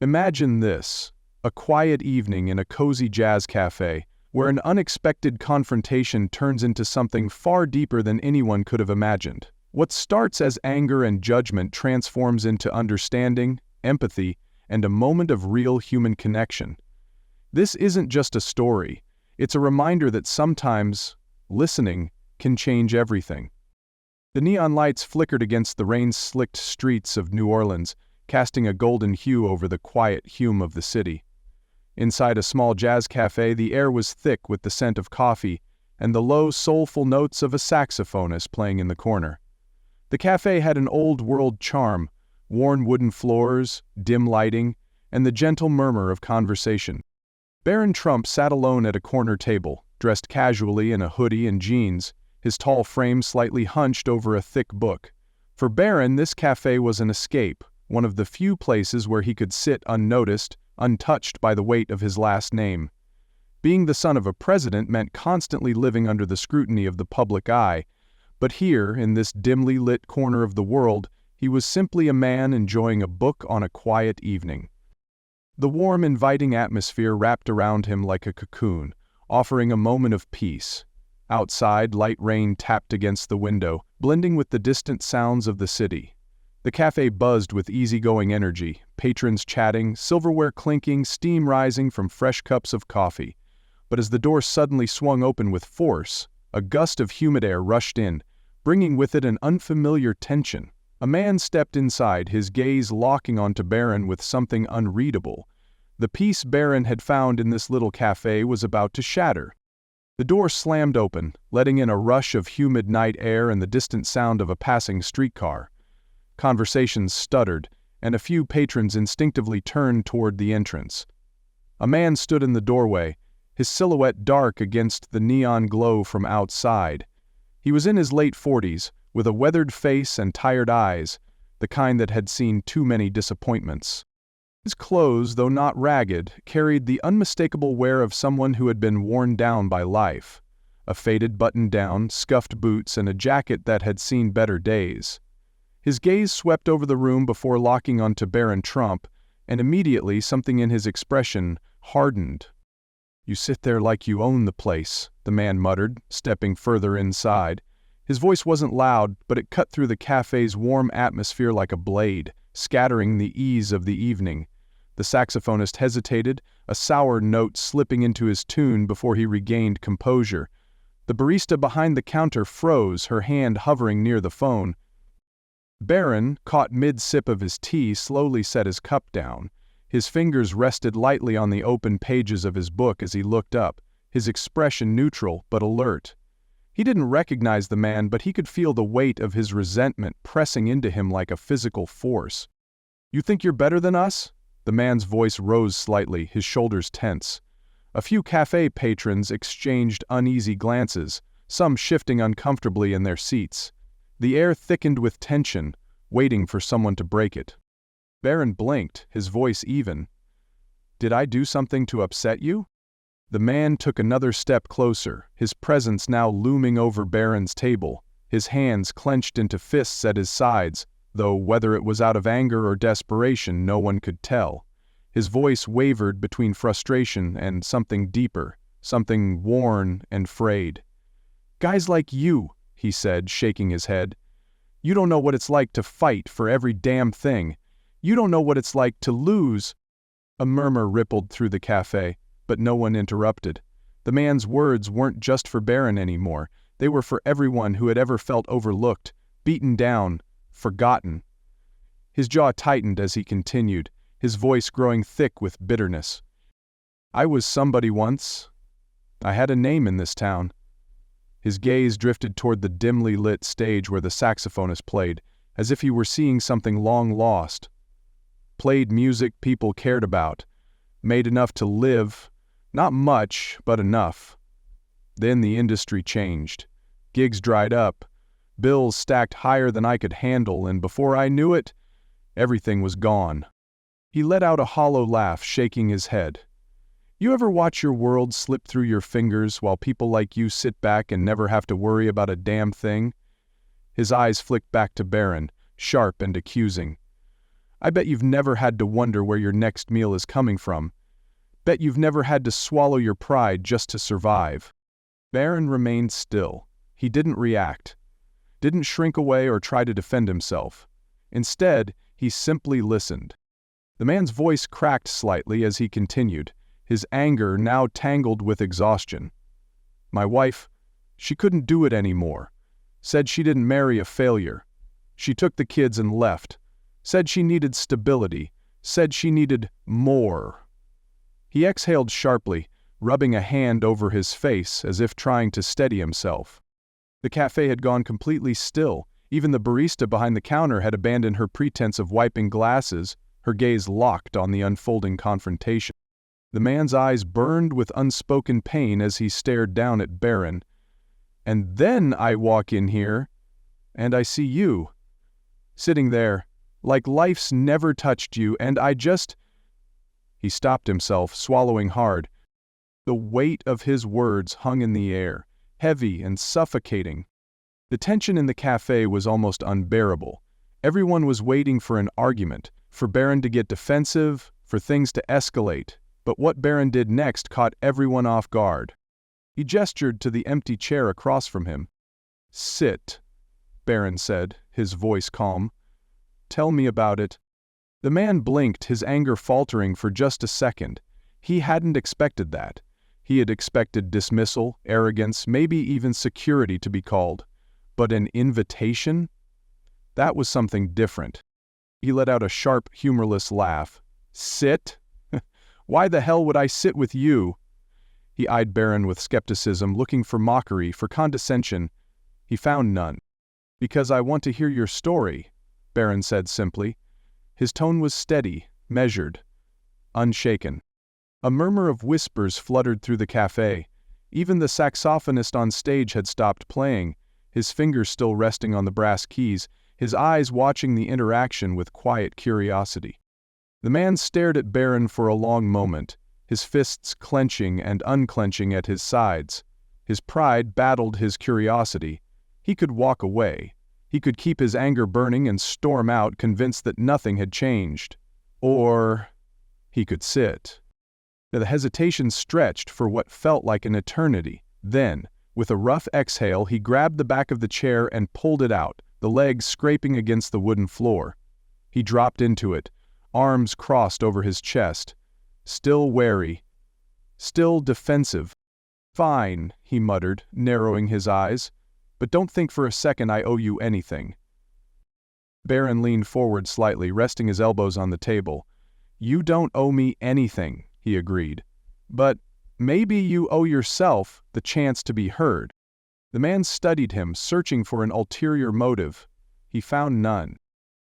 Imagine this, a quiet evening in a cozy jazz cafe, where an unexpected confrontation turns into something far deeper than anyone could have imagined. What starts as anger and judgment transforms into understanding, empathy, and a moment of real human connection. This isn't just a story, it's a reminder that sometimes, listening can change everything. The neon lights flickered against the rain-slicked streets of New Orleans, casting a golden hue over the quiet hum of the city. Inside a small jazz cafe, the air was thick with the scent of coffee and the low, soulful notes of a saxophonist playing in the corner. The cafe had an old-world charm, worn wooden floors, dim lighting, and the gentle murmur of conversation. Barron Trump sat alone at a corner table, dressed casually in a hoodie and jeans, his tall frame slightly hunched over a thick book. For Barron, this cafe was an escape, one of the few places where he could sit unnoticed, untouched by the weight of his last name. Being the son of a president meant constantly living under the scrutiny of the public eye, but here, in this dimly lit corner of the world, he was simply a man enjoying a book on a quiet evening. The warm, inviting atmosphere wrapped around him like a cocoon, offering a moment of peace. Outside, light rain tapped against the window, blending with the distant sounds of the city. The cafe buzzed with easygoing energy, patrons chatting, silverware clinking, steam rising from fresh cups of coffee. But as the door suddenly swung open with force, a gust of humid air rushed in, bringing with it an unfamiliar tension. A man stepped inside, his gaze locking onto Barron with something unreadable. The peace Barron had found in this little cafe was about to shatter. The door slammed open, letting in a rush of humid night air and the distant sound of a passing streetcar. Conversations stuttered, and a few patrons instinctively turned toward the entrance. A man stood in the doorway, his silhouette dark against the neon glow from outside. He was in his late 40s, with a weathered face and tired eyes, the kind that had seen too many disappointments. His clothes, though not ragged, carried the unmistakable wear of someone who had been worn down by life. A faded button-down, scuffed boots, and a jacket that had seen better days. His gaze swept over the room before locking onto Barron Trump, and immediately something in his expression hardened. "You sit there like you own the place," the man muttered, stepping further inside. His voice wasn't loud, but it cut through the cafe's warm atmosphere like a blade, scattering the ease of the evening. The saxophonist hesitated, a sour note slipping into his tune before he regained composure. The barista behind the counter froze, her hand hovering near the phone. Barron, caught mid-sip of his tea, slowly set his cup down. His fingers rested lightly on the open pages of his book as he looked up, his expression neutral but alert. He didn't recognize the man, but he could feel the weight of his resentment pressing into him like a physical force. "You think you're better than us?" The man's voice rose slightly, his shoulders tense. A few cafe patrons exchanged uneasy glances, some shifting uncomfortably in their seats. The air thickened with tension, waiting for someone to break it. Barron blinked, his voice even. "Did I do something to upset you?" The man took another step closer, his presence now looming over Barron's table, his hands clenched into fists at his sides, though whether it was out of anger or desperation no one could tell. His voice wavered between frustration and something deeper, something worn and frayed. "Guys like you," he said, shaking his head. "You don't know what it's like to fight for every damn thing. You don't know what it's like to lose." A murmur rippled through the cafe, but no one interrupted. The man's words weren't just for Barron anymore. They were for everyone who had ever felt overlooked, beaten down, forgotten. His jaw tightened as he continued, his voice growing thick with bitterness. "I was somebody once. I had a name in this town." His gaze drifted toward the dimly lit stage where the saxophonist played, as if he were seeing something long lost. Played music people cared about, made enough to live, not much, but enough. Then the industry changed. Gigs dried up, bills stacked higher than I could handle, and before I knew it, everything was gone. He let out a hollow laugh, shaking his head. "You ever watch your world slip through your fingers while people like you sit back and never have to worry about a damn thing?" His eyes flicked back to Barron, sharp and accusing. I bet you've never had to wonder where your next meal is coming from. Bet you've never had to swallow your pride just to survive." Barron remained still. He didn't react, didn't shrink away or try to defend himself. Instead, he simply listened. The man's voice cracked slightly as he continued, his anger now tangled with exhaustion. "My wife, she couldn't do it anymore. Said she didn't marry a failure. She took the kids and left. Said she needed stability. Said she needed more." He exhaled sharply, rubbing a hand over his face as if trying to steady himself. The cafe had gone completely still. Even the barista behind the counter had abandoned her pretense of wiping glasses, her gaze locked on the unfolding confrontation. The man's eyes burned with unspoken pain as he stared down at Barron. "And then I walk in here, and I see you, sitting there, like life's never touched you, and I just—" He stopped himself, swallowing hard. The weight of his words hung in the air, heavy and suffocating. The tension in the cafe was almost unbearable. Everyone was waiting for an argument, for Barron to get defensive, for things to escalate. But what Barron did next caught everyone off guard. He gestured to the empty chair across from him. "Sit," Barron said, his voice calm. "Tell me about it." The man blinked, his anger faltering for just a second. He hadn't expected that. He had expected dismissal, arrogance, maybe even security to be called. But an invitation? That was something different. He let out a sharp, humorless laugh. "Sit? Why the hell would I sit with you?" He eyed Barron with skepticism, looking for mockery, for condescension. He found none. "Because I want to hear your story," Barron said simply. His tone was steady, measured, unshaken. A murmur of whispers fluttered through the cafe. Even the saxophonist on stage had stopped playing, his fingers still resting on the brass keys, his eyes watching the interaction with quiet curiosity. The man stared at Barron for a long moment, his fists clenching and unclenching at his sides. His pride battled his curiosity. He could walk away. He could keep his anger burning and storm out, convinced that nothing had changed. Or he could sit. The hesitation stretched for what felt like an eternity. Then, with a rough exhale, he grabbed the back of the chair and pulled it out, the legs scraping against the wooden floor. He dropped into it, arms crossed over his chest, still wary, still defensive. "Fine," he muttered, narrowing his eyes, "but don't think for a second I owe you anything." Barron leaned forward slightly, resting his elbows on the table. "You don't owe me anything," he agreed. "But maybe you owe yourself the chance to be heard." The man studied him, searching for an ulterior motive. He found none.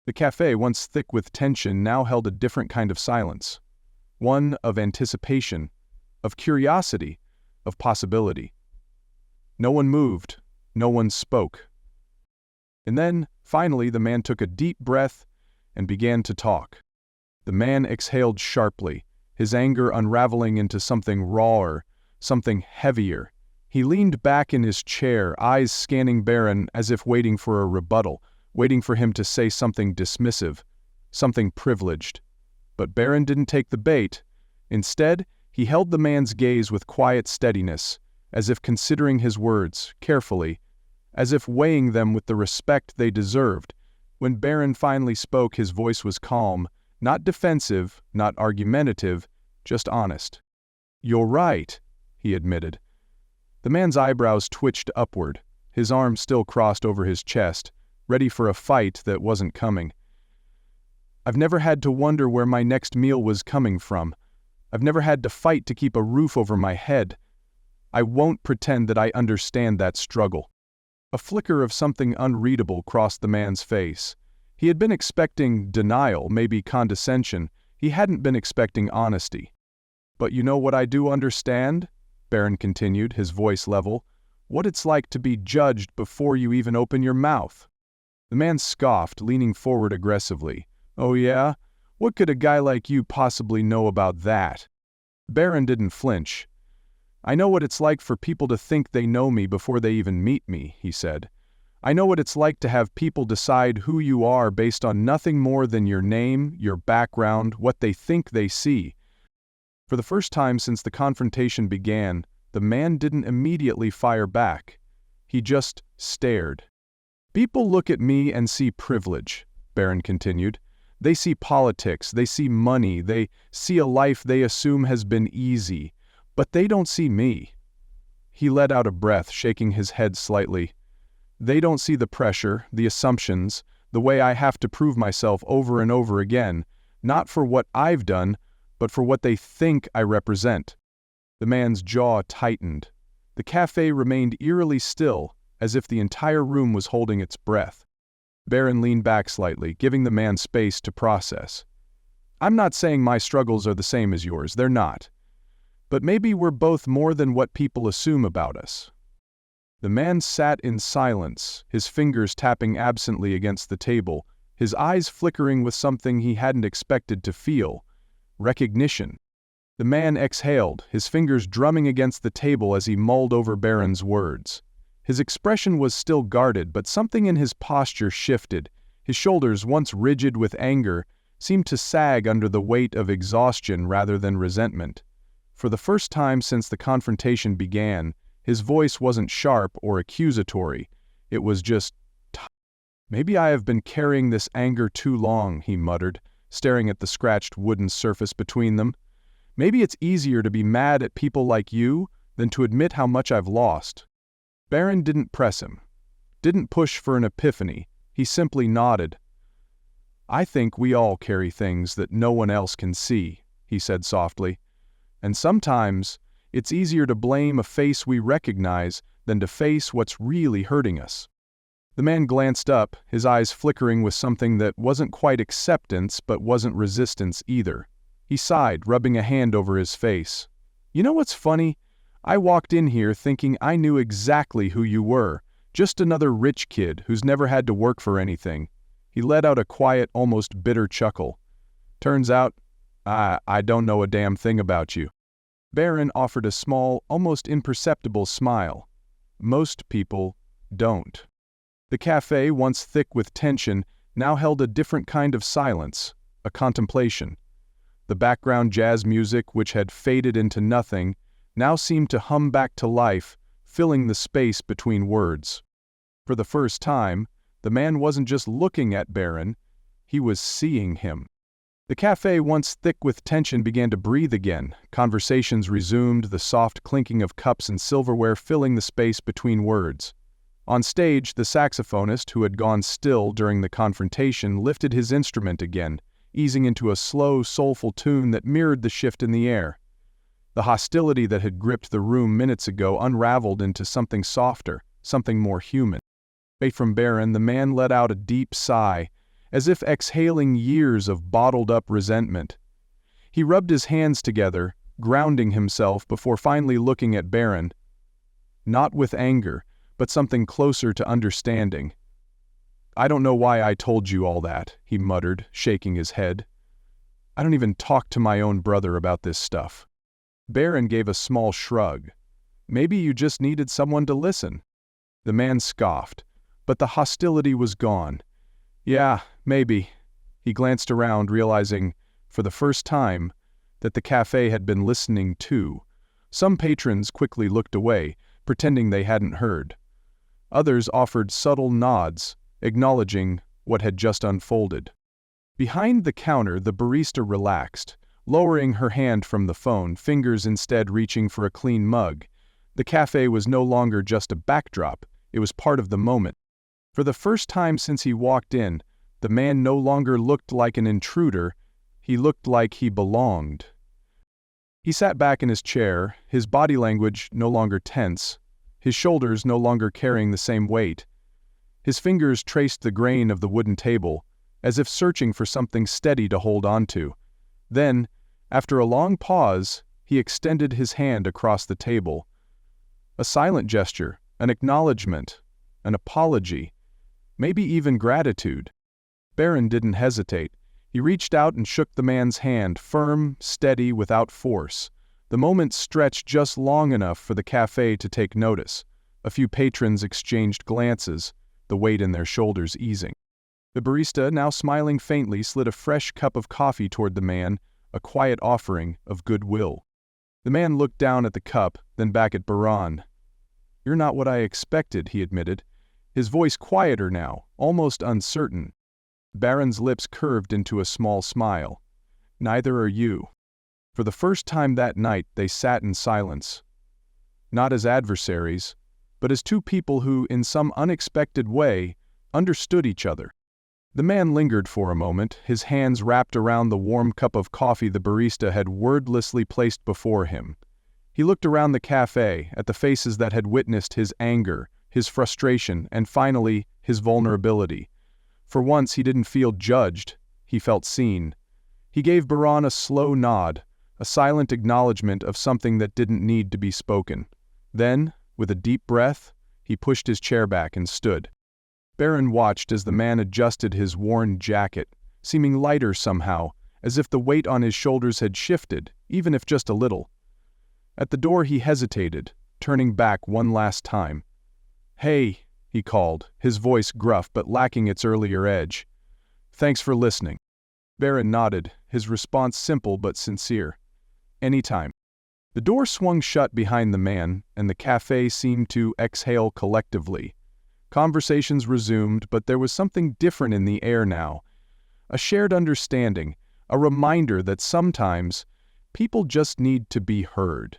The cafe, once thick with tension, now held a different kind of silence. One of anticipation, of curiosity, of possibility. No one moved. No one spoke. And then, finally, the man took a deep breath and began to talk. The man exhaled sharply, his anger unraveling into something rawer, something heavier. He leaned back in his chair, eyes scanning Barron as if waiting for a rebuttal, waiting for him to say something dismissive, something privileged. But Barron didn't take the bait. Instead, he held the man's gaze with quiet steadiness, as if considering his words carefully, as if weighing them with the respect they deserved. When Barron finally spoke, his voice was calm, not defensive, not argumentative, just honest. "You're right," he admitted. The man's eyebrows twitched upward, his arms still crossed over his chest, ready for a fight that wasn't coming. "I've never had to wonder where my next meal was coming from. I've never had to fight to keep a roof over my head. I won't pretend that I understand that struggle." A flicker of something unreadable crossed the man's face. He had been expecting denial, maybe condescension. He hadn't been expecting honesty. "But you know what I do understand?" Barron continued, his voice level. "What it's like to be judged before you even open your mouth." The man scoffed, leaning forward aggressively. "Oh yeah? What could a guy like you possibly know about that?" Barron didn't flinch. "I know what it's like for people to think they know me before they even meet me," he said. I know what it's like to have people decide who you are based on nothing more than your name, your background, what they think they see. For the first time since the confrontation began, the man didn't immediately fire back. He just stared. People look at me and see privilege, Barron continued. They see politics, they see money, they see a life they assume has been easy, but they don't see me. He let out a breath, shaking his head slightly. They don't see the pressure, the assumptions, the way I have to prove myself over and over again, not for what I've done, but for what they think I represent. The man's jaw tightened. The cafe remained eerily still, as if the entire room was holding its breath. Barron leaned back slightly, giving the man space to process. I'm not saying my struggles are the same as yours, they're not. But maybe we're both more than what people assume about us. The man sat in silence, his fingers tapping absently against the table, his eyes flickering with something he hadn't expected to feel: recognition. The man exhaled, his fingers drumming against the table as he mulled over Barron's words. His expression was still guarded, but something in his posture shifted. His shoulders, once rigid with anger, seemed to sag under the weight of exhaustion rather than resentment. For the first time since the confrontation began, his voice wasn't sharp or accusatory. It was just tight. Maybe I have been carrying this anger too long, he muttered, staring at the scratched wooden surface between them. Maybe it's easier to be mad at people like you than to admit how much I've lost. Barron didn't press him, didn't push for an epiphany. He simply nodded. I think we all carry things that no one else can see, he said softly. And sometimes it's easier to blame a face we recognize than to face what's really hurting us. The man glanced up, his eyes flickering with something that wasn't quite acceptance but wasn't resistance either. He sighed, rubbing a hand over his face. You know what's funny? I walked in here thinking I knew exactly who you were, just another rich kid who's never had to work for anything. He let out a quiet, almost bitter chuckle. Turns out, I don't know a damn thing about you. Barron offered a small, almost imperceptible smile. Most people don't. The cafe, once thick with tension, now held a different kind of silence, a contemplation. The background jazz music, which had faded into nothing, now seemed to hum back to life, filling the space between words. For the first time, the man wasn't just looking at Barron, he was seeing him. The cafe, once thick with tension, began to breathe again. Conversations resumed, the soft clinking of cups and silverware filling the space between words. On stage, the saxophonist, who had gone still during the confrontation, lifted his instrument again, easing into a slow, soulful tune that mirrored the shift in the air. The hostility that had gripped the room minutes ago unraveled into something softer, something more human. Away from Barron, the man let out a deep sigh, as if exhaling years of bottled-up resentment. He rubbed his hands together, grounding himself before finally looking at Barron. Not with anger, but something closer to understanding. I don't know why I told you all that, he muttered, shaking his head. I don't even talk to my own brother about this stuff. Barron gave a small shrug. Maybe you just needed someone to listen. The man scoffed, but the hostility was gone. Yeah, maybe. He glanced around, realizing, for the first time, that the cafe had been listening too. Some patrons quickly looked away, pretending they hadn't heard. Others offered subtle nods, acknowledging what had just unfolded. Behind the counter, the barista relaxed, lowering her hand from the phone, fingers instead reaching for a clean mug. The cafe was no longer just a backdrop, it was part of the moment. For the first time since he walked in, the man no longer looked like an intruder, he looked like he belonged. He sat back in his chair, his body language no longer tense, his shoulders no longer carrying the same weight. His fingers traced the grain of the wooden table, as if searching for something steady to hold onto. Then, after a long pause, he extended his hand across the table. A silent gesture, an acknowledgement, an apology, maybe even gratitude. Barron didn't hesitate. He reached out and shook the man's hand, firm, steady, without force. The moment stretched just long enough for the cafe to take notice. A few patrons exchanged glances, the weight in their shoulders easing. The barista, now smiling faintly, slid a fresh cup of coffee toward the man, a quiet offering of goodwill. The man looked down at the cup, then back at Barron. "You're not what I expected," he admitted, his voice quieter now, almost uncertain. Barron's lips curved into a small smile. "Neither are you." For the first time that night, they sat in silence. Not as adversaries, but as two people who, in some unexpected way, understood each other. The man lingered for a moment, his hands wrapped around the warm cup of coffee the barista had wordlessly placed before him. He looked around the cafe, at the faces that had witnessed his anger, his frustration, and finally, his vulnerability. For once he didn't feel judged, he felt seen. He gave Barron a slow nod, a silent acknowledgement of something that didn't need to be spoken. Then, with a deep breath, he pushed his chair back and stood. Barron watched as the man adjusted his worn jacket, seeming lighter somehow, as if the weight on his shoulders had shifted, even if just a little. At the door he hesitated, turning back one last time. "Hey," he called, his voice gruff but lacking its earlier edge. "Thanks for listening." Barron nodded, his response simple but sincere. "Anytime." The door swung shut behind the man, and the cafe seemed to exhale collectively. Conversations resumed, but there was something different in the air now. A shared understanding, a reminder that sometimes people just need to be heard.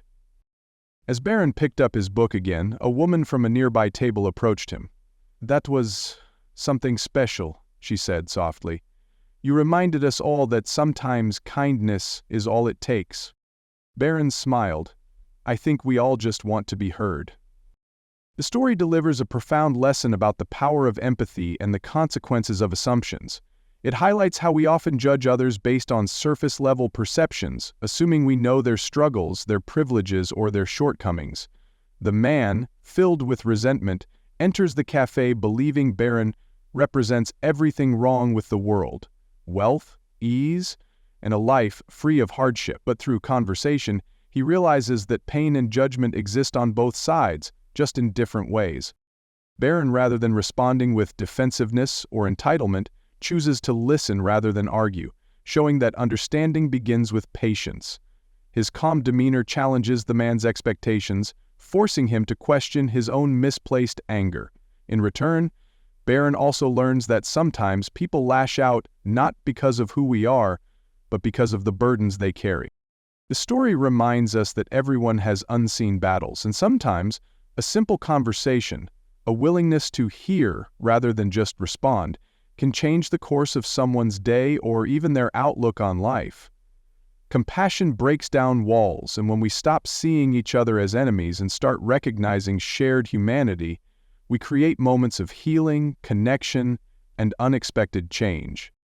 As Barron picked up his book again, a woman from a nearby table approached him. "That was something special," she said softly. "You reminded us all that sometimes kindness is all it takes." Barron smiled. "I think we all just want to be heard." The story delivers a profound lesson about the power of empathy and the consequences of assumptions. It highlights how we often judge others based on surface-level perceptions, assuming we know their struggles, their privileges, or their shortcomings. The man, filled with resentment, enters the cafe believing Barron represents everything wrong with the world: wealth, ease, and a life free of hardship. But through conversation, he realizes that pain and judgment exist on both sides, just in different ways. Barron, rather than responding with defensiveness or entitlement, chooses to listen rather than argue, showing that understanding begins with patience. His calm demeanor challenges the man's expectations, forcing him to question his own misplaced anger. In return, Barron also learns that sometimes people lash out not because of who we are, but because of the burdens they carry. The story reminds us that everyone has unseen battles, and sometimes a simple conversation, a willingness to hear rather than just respond, can change the course of someone's day or even their outlook on life. Compassion breaks down walls, and when we stop seeing each other as enemies and start recognizing shared humanity, we create moments of healing, connection, and unexpected change.